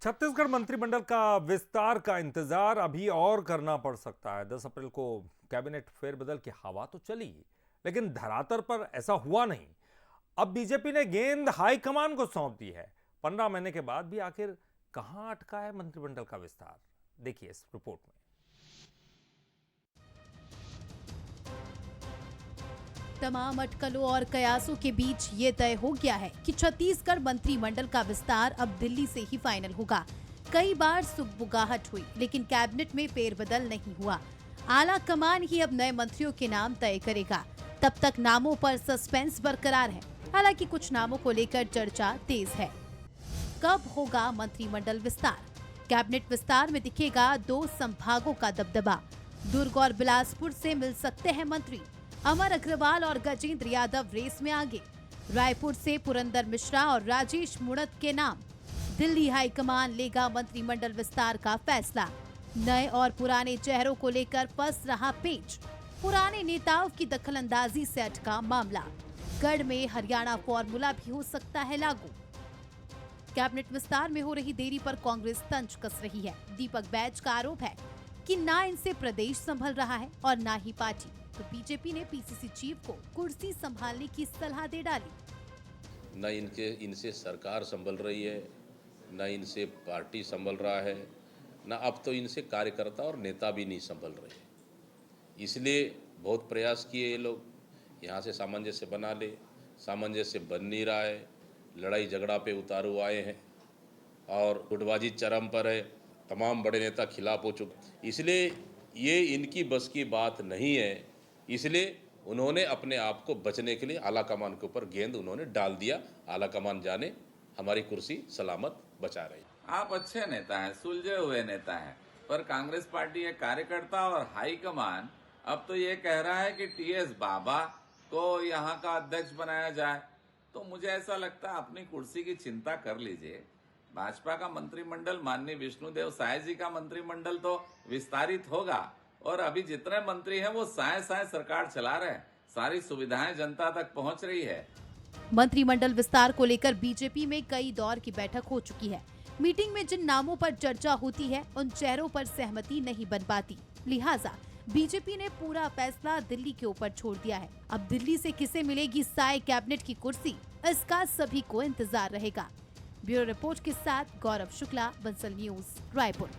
छत्तीसगढ़ मंत्रिमंडल का विस्तार का इंतजार अभी और करना पड़ सकता है। 10 अप्रैल को कैबिनेट फेरबदल की हवा तो चली, लेकिन धरातल पर ऐसा हुआ नहीं। अब बीजेपी ने गेंद हाईकमान को सौंप दी है। 15 महीने के बाद भी आखिर कहां अटका है मंत्रिमंडल का विस्तार, देखिए इस रिपोर्ट में। तमाम अटकलों और कयासों के बीच ये तय हो गया है कि छत्तीसगढ़ मंत्रिमंडल का विस्तार अब दिल्ली से ही फाइनल होगा। कई बार सुगबुगाहट हुई, लेकिन कैबिनेट में फेरबदल नहीं हुआ। आला कमान ही अब नए मंत्रियों के नाम तय करेगा। तब तक नामों पर सस्पेंस बरकरार है। हालांकि कुछ नामों को लेकर चर्चा तेज है। कब होगा मंत्रिमंडल विस्तार? कैबिनेट विस्तार में दिखेगा 2 संभागों का दबदबा। दुर्ग और बिलासपुर से मिल सकते हैं मंत्री। अमर अग्रवाल और गजेंद्र यादव रेस में आगे। रायपुर से पुरंदर मिश्रा और राजेश मुणत के नाम। दिल्ली हाईकमान लेगा मंत्रिमंडल विस्तार का फैसला। नए और पुराने चेहरों को लेकर फंस रहा पेच। पुराने नेताओं की दखलंदाजी से अटका मामला। गढ़ में हरियाणा फॉर्मूला भी हो सकता है लागू। कैबिनेट विस्तार में हो रही देरी पर कांग्रेस तंज कस रही है। दीपक बैज का आरोप है कि ना इनसे प्रदेश संभल रहा है और ना ही पार्टी। तो बीजेपी ने पीसीसी चीफ को कुर्सी संभालने की सलाह दे डाली। न इनसे सरकार संभल रही है, न इनसे पार्टी संभल रहा है, न अब तो इनसे कार्यकर्ता और नेता भी नहीं संभल रहे। इसलिए बहुत प्रयास किए ये लोग, यहाँ से सामंजस्य बना ले, सामंजस्य बन नहीं रहा है। लड़ाई झगड़ा पे उतारू आए हैं और गुटबाजी चरम पर है। तमाम बड़े नेता खिलाफ हो चुके, इसलिए ये इनकी बस की बात नहीं है। इसलिए उन्होंने अपने आप को बचने के लिए आला कमान के ऊपर गेंद उन्होंने डाल दिया। आला कमान जाने, हमारी कुर्सी सलामत बचा रही। आप अच्छे नेता हैं, सुलझे हुए नेता हैं, पर कांग्रेस पार्टी के कार्यकर्ता और हाईकमान अब तो ये कह रहा है कि टीएस बाबा को यहाँ का अध्यक्ष बनाया जाए। तो मुझे ऐसा लगता है अपनी कुर्सी की चिंता कर लीजिए। भाजपा का मंत्रिमंडल, माननीय विष्णुदेव साय जी का मंत्रिमंडल तो विस्तारित होगा और अभी जितने मंत्री हैं वो साय साय सरकार चला रहे हैं। सारी सुविधाएं जनता तक पहुंच रही है। मंत्रिमंडल विस्तार को लेकर बीजेपी में कई दौर की बैठक हो चुकी है। मीटिंग में जिन नामों पर चर्चा होती है उन चेहरों पर सहमति नहीं बन पाती। लिहाजा बीजेपी ने पूरा फैसला दिल्ली के ऊपर छोड़ दिया है। अब दिल्ली से किसे मिलेगी साय कैबिनेट की कुर्सी, इसका सभी को इंतजार रहेगा। ब्यूरो रिपोर्ट के साथ गौरव शुक्ला, बंसल न्यूज, रायपुर।